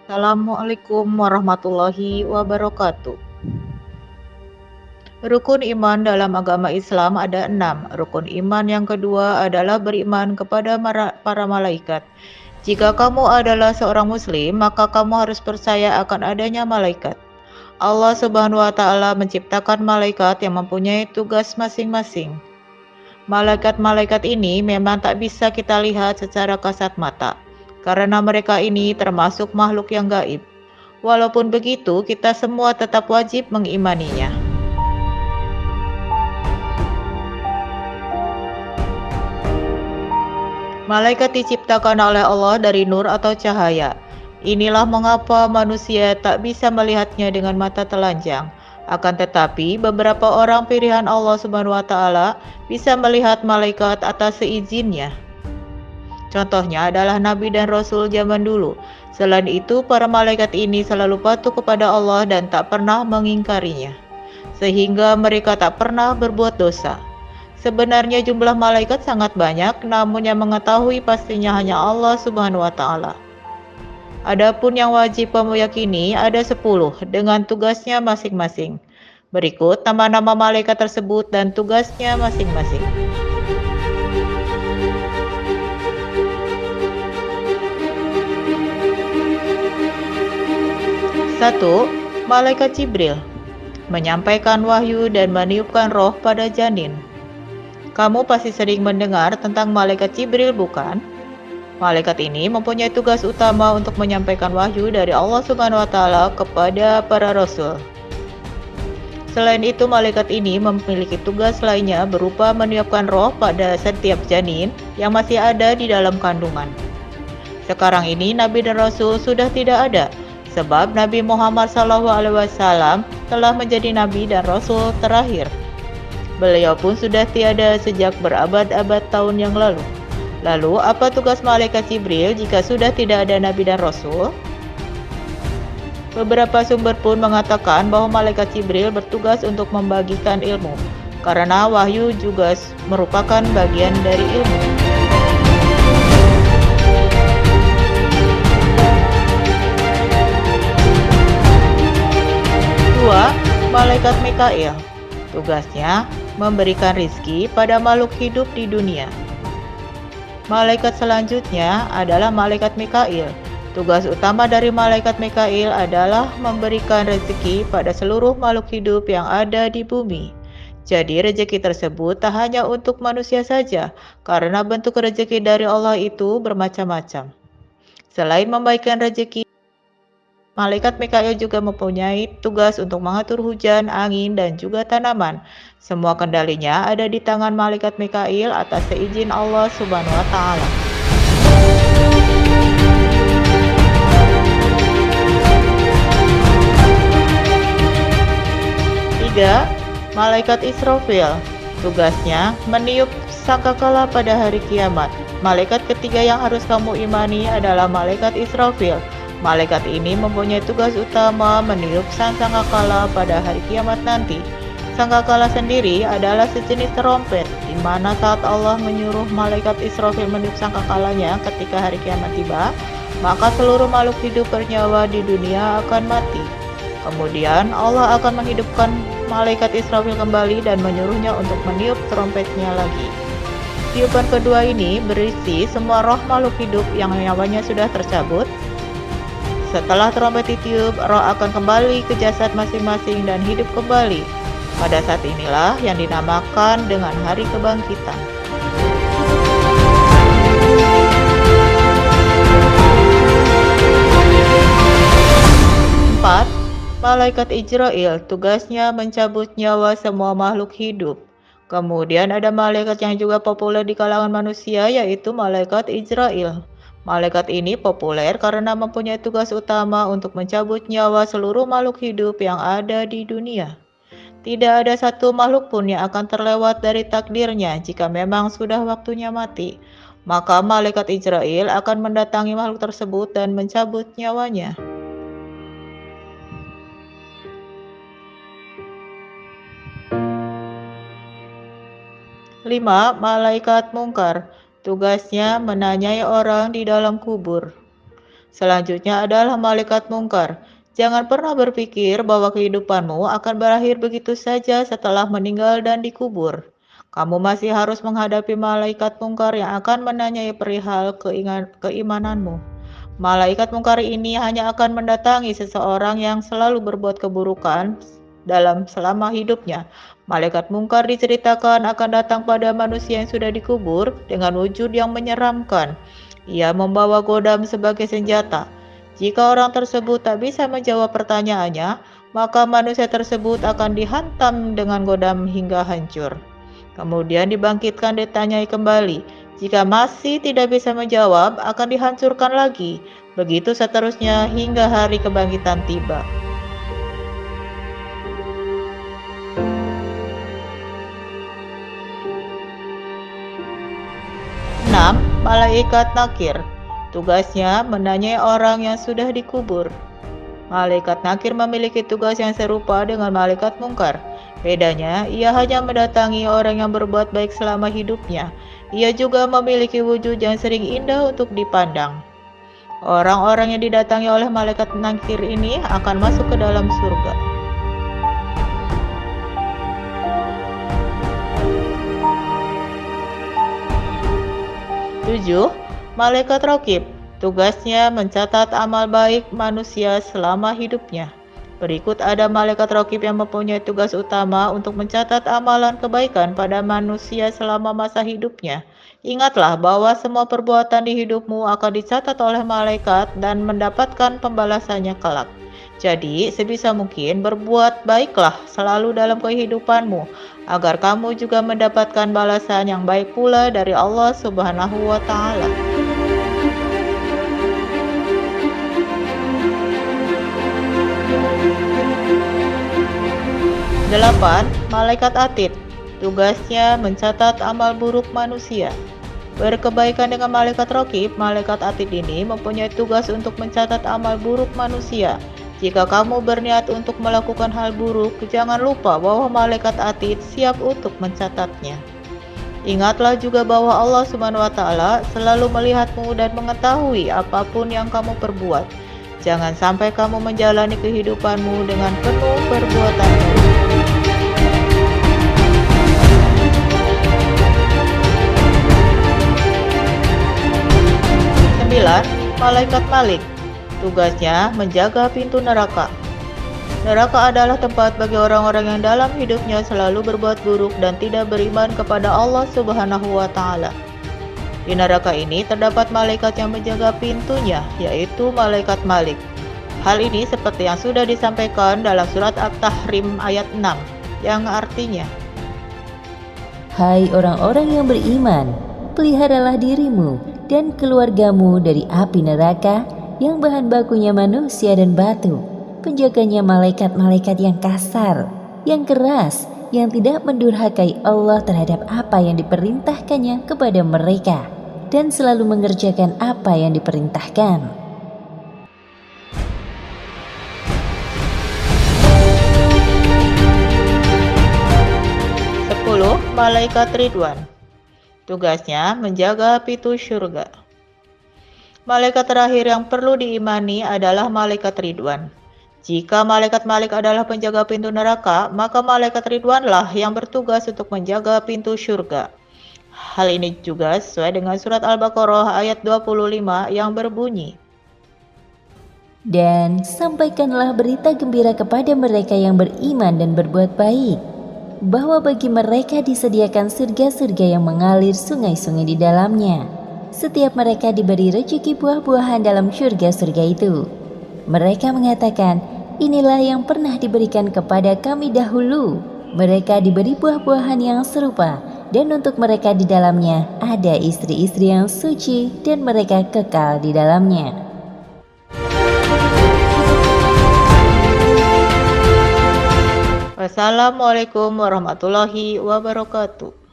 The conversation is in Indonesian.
Assalamualaikum warahmatullahi wabarakatuh. Rukun iman dalam agama Islam ada 6. Rukun iman yang kedua adalah beriman kepada para malaikat. Jika kamu adalah seorang muslim, maka kamu harus percaya akan adanya malaikat. Allah Subhanahu wa taala menciptakan malaikat yang mempunyai tugas masing-masing. Malaikat-malaikat ini memang tak bisa kita lihat secara kasat mata, karena mereka ini termasuk makhluk yang gaib. Walaupun begitu, kita semua tetap wajib mengimaninya. Malaikat diciptakan oleh Allah dari nur atau cahaya. Inilah mengapa manusia tak bisa melihatnya dengan mata telanjang. Akan tetapi, beberapa orang pilihan Allah Subhanahu wa taala bisa melihat malaikat atas seizinnya. Contohnya adalah nabi dan rasul zaman dulu. Selain itu, para malaikat ini selalu patuh kepada Allah dan tak pernah mengingkarinya, sehingga mereka tak pernah berbuat dosa. Sebenarnya jumlah malaikat sangat banyak, namun yang mengetahui pastinya hanya Allah Subhanahu wa taala. Adapun yang wajib kamu yakini ada 10 dengan tugasnya masing-masing. Berikut nama-nama malaikat tersebut dan tugasnya masing-masing. 1. Malaikat Jibril menyampaikan wahyu dan meniupkan roh pada janin. Kamu pasti sering mendengar tentang malaikat Jibril, bukan? Malaikat ini mempunyai tugas utama untuk menyampaikan wahyu dari Allah Subhanahu wa taala kepada para rasul. Selain itu, malaikat ini memiliki tugas lainnya berupa meniupkan roh pada setiap janin yang masih ada di dalam kandungan. Sekarang ini nabi dan rasul sudah tidak ada, sebab Nabi Muhammad SAW telah menjadi nabi dan rasul terakhir. Beliau pun sudah tiada sejak berabad-abad tahun yang lalu. Lalu, apa tugas malaikat Jibril jika sudah tidak ada nabi dan rasul? Beberapa sumber pun mengatakan bahwa malaikat Jibril bertugas untuk membagikan ilmu, karena wahyu juga merupakan bagian dari ilmu. 2. Malaikat Mikail. Tugasnya memberikan rizki pada makhluk hidup di dunia. Malaikat selanjutnya adalah malaikat Mikail. Tugas utama dari malaikat Mikail adalah memberikan rezeki pada seluruh makhluk hidup yang ada di bumi. Jadi rezeki tersebut tak hanya untuk manusia saja, karena bentuk rezeki dari Allah itu bermacam-macam. Selain membaikkan rezeki, malaikat Mikail juga mempunyai tugas untuk mengatur hujan, angin, dan juga tanaman. Semua kendalinya ada di tangan malaikat Mikail atas seizin Allah Subhanahu wa taala. 3. Malaikat Israfil. Tugasnya meniup sangkakala pada hari kiamat. Malaikat ketiga yang harus kamu imani adalah malaikat Israfil. Malaikat ini mempunyai tugas utama meniup sangkakala pada hari kiamat nanti. Sangkakala sendiri adalah sejenis trompet, di mana saat Allah menyuruh malaikat Israfil meniup sangkakalanya ketika hari kiamat tiba, maka seluruh makhluk hidup bernyawa di dunia akan mati. Kemudian Allah akan menghidupkan malaikat Israfil kembali dan menyuruhnya untuk meniup trompetnya lagi. Tiupan kedua ini berisi semua roh makhluk hidup yang nyawanya sudah tercabut. Setelah trompet ditiup, roh akan kembali ke jasad masing-masing dan hidup kembali. Pada saat inilah yang dinamakan dengan hari kebangkitan. 4. Malaikat Ijrail, tugasnya mencabut nyawa semua makhluk hidup. Kemudian ada malaikat yang juga populer di kalangan manusia, yaitu malaikat Ijrail. Malaikat ini populer karena mempunyai tugas utama untuk mencabut nyawa seluruh makhluk hidup yang ada di dunia. Tidak ada satu makhluk pun yang akan terlewat dari takdirnya jika memang sudah waktunya mati. Maka malaikat Ijrail akan mendatangi makhluk tersebut dan mencabut nyawanya. 5. Malaikat Mungkar. Tugasnya menanyai orang di dalam kubur. Selanjutnya adalah malaikat mungkar. Jangan pernah berpikir bahwa kehidupanmu akan berakhir begitu saja setelah meninggal dan dikubur. Kamu masih harus menghadapi malaikat mungkar yang akan menanyai perihal keimananmu. Malaikat mungkar ini hanya akan mendatangi seseorang yang selalu berbuat keburukan selama hidupnya. Malaikat mungkar diceritakan akan datang pada manusia yang sudah dikubur dengan wujud yang menyeramkan. Ia membawa godam sebagai senjata. Jika orang tersebut tak bisa menjawab pertanyaannya, maka manusia tersebut akan dihantam dengan godam hingga hancur. Kemudian dibangkitkan dan ditanyai kembali. Jika masih tidak bisa menjawab, akan dihancurkan lagi. Begitu seterusnya hingga hari kebangkitan tiba. 6. Malaikat Nakir. Tugasnya menanyai orang yang sudah dikubur. Malaikat Nakir memiliki tugas yang serupa dengan malaikat mungkar. Bedanya, ia hanya mendatangi orang yang berbuat baik selama hidupnya. Ia juga memiliki wujud yang sering indah untuk dipandang. Orang-orang yang didatangi oleh malaikat Nakir ini akan masuk ke dalam surga. 7. Malaikat Raqib. Tugasnya mencatat amal baik manusia selama hidupnya. Berikut ada malaikat Raqib yang mempunyai tugas utama untuk mencatat amalan kebaikan pada manusia selama masa hidupnya. Ingatlah bahwa semua perbuatan di hidupmu akan dicatat oleh malaikat dan mendapatkan pembalasannya kelak. Jadi, sebisa mungkin berbuat baiklah selalu dalam kehidupanmu, agar kamu juga mendapatkan balasan yang baik pula dari Allah Subhanahu wa Ta'ala. 8. Malaikat Atid. Tugasnya mencatat amal buruk manusia. Berkebaikan dengan malaikat Raqib, malaikat Atid ini mempunyai tugas untuk mencatat amal buruk manusia. Jika kamu berniat untuk melakukan hal buruk, jangan lupa bahwa malaikat Atid siap untuk mencatatnya. Ingatlah juga bahwa Allah Subhanahu wa Ta'ala selalu melihatmu dan mengetahui apapun yang kamu perbuat. Jangan sampai kamu menjalani kehidupanmu dengan penuh perbuatan buruk. 9. Malaikat Malik. Tugasnya menjaga pintu neraka. Neraka adalah tempat bagi orang-orang yang dalam hidupnya selalu berbuat buruk dan tidak beriman kepada Allah Subhanahu wa Ta'ala. Di neraka ini terdapat malaikat yang menjaga pintunya, yaitu malaikat Malik. Hal ini seperti yang sudah disampaikan dalam surat At-Tahrim ayat 6, yang artinya, Hai orang-orang yang beriman, peliharalah dirimu dan keluargamu dari api neraka yang bahan bakunya manusia dan batu. Penjaganya malaikat-malaikat yang kasar, yang keras, yang tidak mendurhakai Allah terhadap apa yang diperintahkannya kepada mereka, dan selalu mengerjakan apa yang diperintahkan. 10. Malaikat Ridwan. Tugasnya menjaga pintu surga. Malaikat terakhir yang perlu diimani adalah malaikat Ridwan. Jika malaikat Malik adalah penjaga pintu neraka, maka malaikat Ridwanlah yang bertugas untuk menjaga pintu surga. Hal ini juga sesuai dengan surat Al-Baqarah ayat 25 yang berbunyi, Dan sampaikanlah berita gembira kepada mereka yang beriman dan berbuat baik, bahwa bagi mereka disediakan surga-surga yang mengalir sungai-sungai di dalamnya. Setiap mereka diberi rezeki buah-buahan dalam surga-surga itu. Mereka mengatakan, inilah yang pernah diberikan kepada kami dahulu. Mereka diberi buah-buahan yang serupa, dan untuk mereka di dalamnya ada istri-istri yang suci, dan mereka kekal di dalamnya. Wassalamualaikum warahmatullahi wabarakatuh.